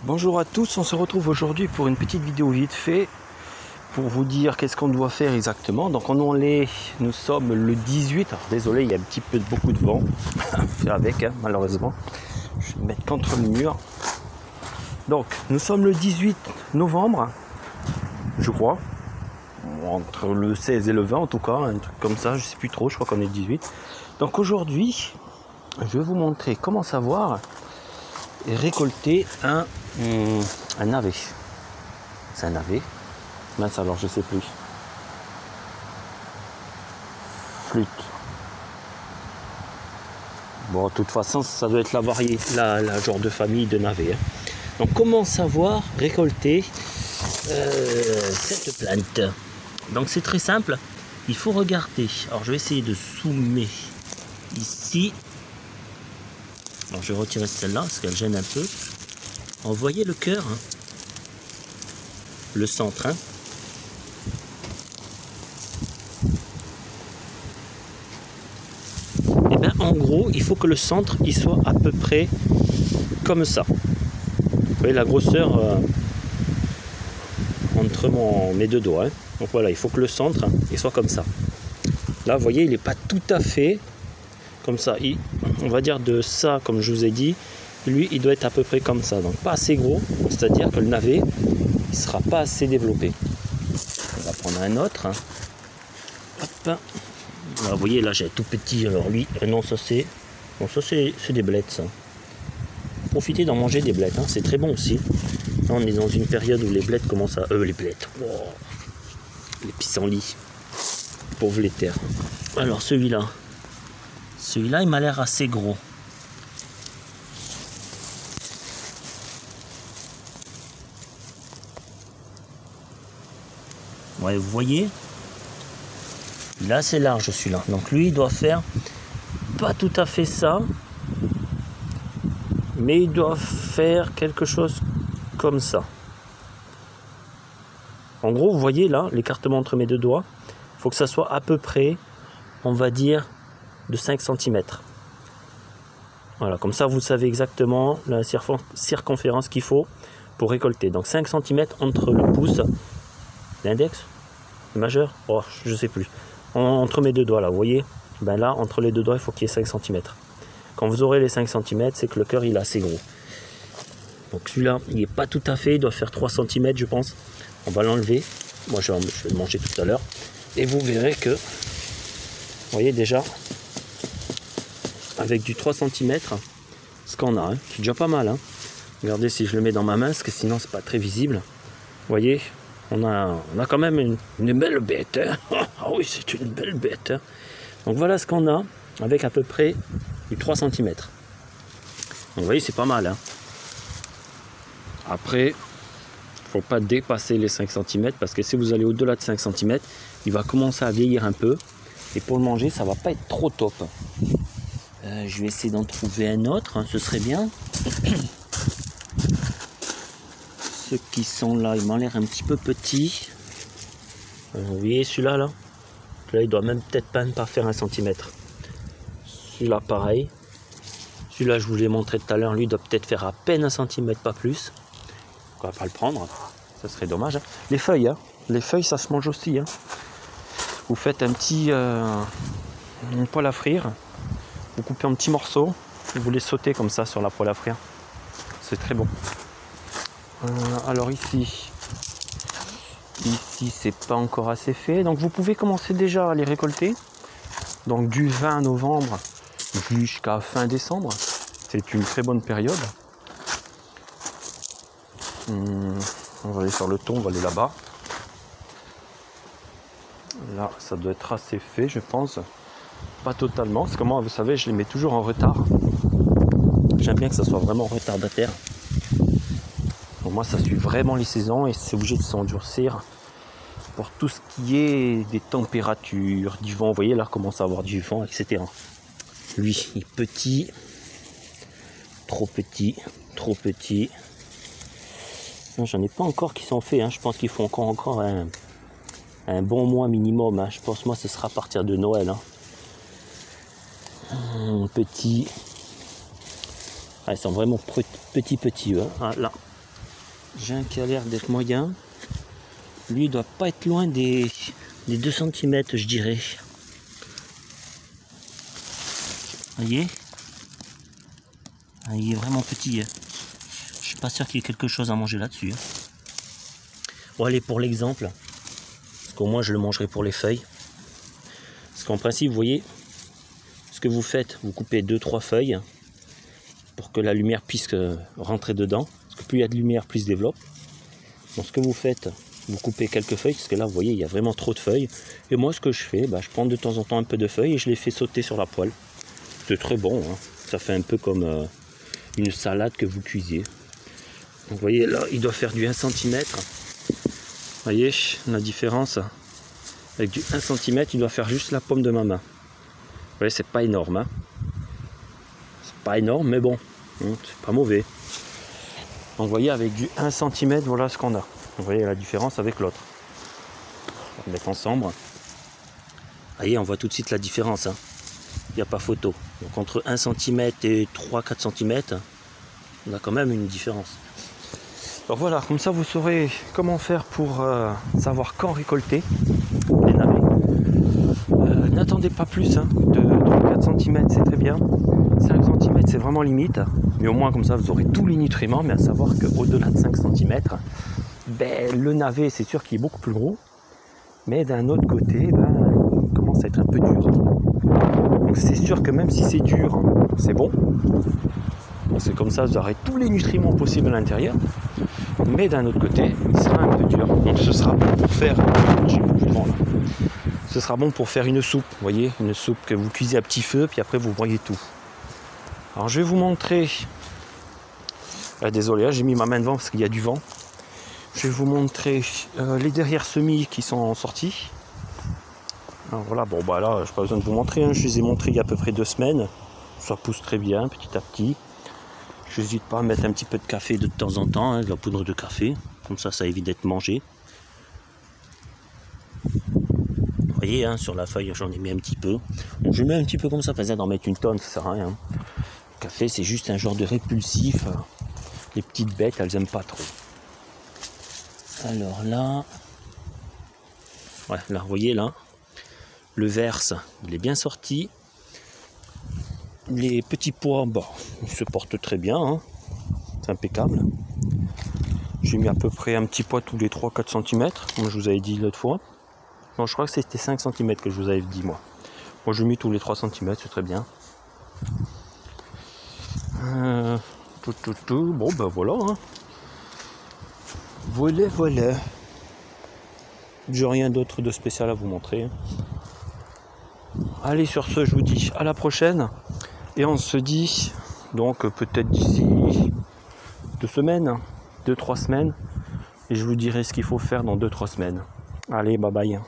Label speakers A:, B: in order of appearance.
A: Bonjour à tous, on se retrouve aujourd'hui pour une petite vidéo vite fait pour vous dire qu'est-ce qu'on doit faire exactement. Donc nous sommes le 18, alors désolé il y a un petit peu beaucoup de vent, faire avec malheureusement, je vais me mettre contre le mur. Donc nous sommes le 18 novembre, je crois, entre le 16 et le 20 en tout cas, un truc comme ça, je sais plus trop, je crois qu'on est le 18. Donc aujourd'hui, je vais vous montrer comment savoir récolter un navet. C'est un navet. Mince alors je sais plus. Flûte. Bon de toute façon ça doit être la genre de famille de navet. Donc comment savoir récolter cette plante? Donc c'est très simple. Il faut regarder. Alors je vais essayer de zoomer ici. Alors je vais retirer celle-là parce qu'elle gêne un peu. Vous voyez le cœur, le centre. Et bien en gros, il faut que le centre il soit à peu près comme ça. Vous voyez la grosseur entre mes deux doigts. Donc voilà, il faut que le centre il soit comme ça. Là, vous voyez, il n'est pas tout à fait comme ça. On va dire de ça, comme je vous ai dit. Lui, il doit être à peu près comme ça, donc pas assez gros, c'est-à-dire que le navet, il sera pas assez développé. On va prendre un autre. Hop. Là, vous voyez, là, j'ai tout petit. Alors lui, non, ça c'est des blettes, ça. Profitez d'en manger des blettes, c'est très bon aussi. Là, on est dans une période où les blettes commencent à... les blettes. Oh, les pissenlits. Pauvres les terres. Alors, celui-là, il m'a l'air assez gros. Ouais, vous voyez, il est assez large celui-là. Donc lui, il doit faire pas tout à fait ça, mais il doit faire quelque chose comme ça. En gros, vous voyez là, l'écartement entre mes deux doigts, il faut que ça soit à peu près, on va dire, de 5 cm. Voilà, comme ça vous savez exactement la circonférence qu'il faut pour récolter. Donc 5 cm entre le pouce, l'index, le majeur, oh, je sais plus. Entre mes deux doigts là, vous voyez, ben là, entre les deux doigts, il faut qu'il y ait 5 cm. Quand vous aurez les 5 cm, c'est que le cœur il est assez gros. Donc celui-là, il n'est pas tout à fait, il doit faire 3 cm je pense. On va l'enlever. Moi je vais le manger tout à l'heure. Et vous verrez que, vous voyez déjà, avec du 3 cm, ce qu'on a, c'est déjà pas mal. Regardez si je le mets dans ma main, parce que sinon c'est pas très visible. Vous voyez, on a quand même une belle bête. Ah oui, c'est une belle bête. Donc voilà ce qu'on a, avec à peu près du 3 cm. Donc vous voyez, c'est pas mal. Après, il ne faut pas dépasser les 5 cm, parce que si vous allez au-delà de 5 cm, il va commencer à vieillir un peu. Et pour le manger, ça va pas être trop top. Je vais essayer d'en trouver un autre, ce serait bien. Ceux qui sont là, ils m'ont l'air un petit peu petits. Vous voyez celui-là, là, il doit même peut-être pas faire 1 cm. Celui-là, pareil. Celui-là, je vous l'ai montré tout à l'heure, lui doit peut-être faire à peine 1 cm, pas plus. On va pas le prendre, ça serait dommage. Les feuilles, ça se mange aussi. Vous faites un petit une poêle à frire. Vous coupez un petit morceau et vous les sautez comme ça sur la poêle à frire. C'est très bon. Alors ici c'est pas encore assez fait. Donc vous pouvez commencer déjà à les récolter. Donc du 20 novembre jusqu'à fin décembre. C'est une très bonne période. On va aller sur le ton, on va aller là-bas. Là, ça doit être assez fait, je pense. Pas totalement, parce que moi, vous savez, je les mets toujours en retard. J'aime bien que ça soit vraiment retardataire. Pour moi, ça suit vraiment les saisons et c'est obligé de s'endurcir pour tout ce qui est des températures, du vent. Vous voyez, là, commence à avoir du vent, etc. Lui, il est petit, trop petit, trop petit. J'en ai pas encore qui sont faits. Je pense qu'il faut encore un bon mois minimum. Je pense moi, ce sera à partir de Noël. Petit. Ah, ils sont vraiment petits eux. Ah, là, J'ai un qui a l'air d'être moyen. Lui, il doit pas être loin des 2 cm, je dirais. Vous voyez? Ah, il est vraiment petit. Je suis pas sûr qu'il y ait quelque chose à manger là-dessus. Bon, allez, pour l'exemple, parce qu'au moins je le mangerai pour les feuilles. Parce qu'en principe, vous voyez, ce que vous faites, vous coupez 2-3 feuilles pour que la lumière puisse rentrer dedans. Parce que plus il y a de lumière, plus il se développe. Donc ce que vous faites, vous coupez quelques feuilles, parce que là, vous voyez, il y a vraiment trop de feuilles. Et moi, ce que je fais, je prends de temps en temps un peu de feuilles et je les fais sauter sur la poêle. C'est très bon, hein. Ça fait un peu comme une salade que vous cuisiez. Donc, vous voyez, là, il doit faire du 1 cm. Vous voyez la différence? Avec du 1 cm, il doit faire juste la paume de ma main. Vous voyez, c'est pas énorme. Hein. C'est pas énorme, mais bon, c'est pas mauvais. Donc, vous voyez, avec du 1 cm, voilà ce qu'on a. Vous voyez la différence avec l'autre. On va mettre ensemble. Vous voyez, on voit tout de suite la différence. Hein. Il n'y a pas photo. Donc, entre 1 cm et 3-4 cm, on a quand même une différence. Alors voilà, comme ça vous saurez comment faire pour savoir quand récolter les navets. N'attendez pas plus, hein, de 3-4 cm c'est très bien, 5 cm c'est vraiment limite, mais au moins comme ça vous aurez tous les nutriments, mais à savoir qu'au-delà de 5 cm, le navet c'est sûr qu'il est beaucoup plus gros, mais d'un autre côté, il commence à être un peu dur. Donc c'est sûr que même si c'est dur, c'est bon. C'est comme ça, vous aurez tous les nutriments possibles à l'intérieur. Mais d'un autre côté, il sera un peu dur. Donc ce sera bon pour faire. J'ai beaucoup de vent là. Ce sera bon pour faire une soupe. Vous voyez, une soupe que vous cuisez à petit feu, puis après vous broyez tout. Alors je vais vous montrer. Désolé, j'ai mis ma main devant parce qu'il y a du vent. Je vais vous montrer les derrière semis qui sont sortis. Alors voilà, bon là, j'ai pas besoin de vous montrer. Hein. Je les ai montrés il y a à peu près 2 semaines. Ça pousse très bien, petit à petit. Je n'hésite pas à mettre un petit peu de café de temps en temps, hein, de la poudre de café. Comme ça, ça évite d'être mangé. Vous voyez, hein, sur la feuille, j'en ai mis un petit peu. Donc, je mets un petit peu comme ça, pas besoin d'en mettre une tonne, ça sert à rien. Le café, c'est juste un genre de répulsif. Les petites bêtes, elles n'aiment pas trop. Alors là... Ouais, là, vous voyez, là, le verse, il est bien sorti. Les petits pois, ils se portent très bien, hein. C'est impeccable. J'ai mis à peu près un petit pois tous les 3-4 cm, comme je vous avais dit l'autre fois. Non, je crois que c'était 5 cm que je vous avais dit, moi. Moi, je mets tous les 3 cm, c'est très bien. Bon, voilà. Hein. Voilà. J'ai rien d'autre de spécial à vous montrer. Allez, sur ce, je vous dis à la prochaine. Et on se dit, donc peut-être d'ici 2 semaines, 2-3 semaines. Et je vous dirai ce qu'il faut faire dans 2-3 semaines. Allez, bye bye.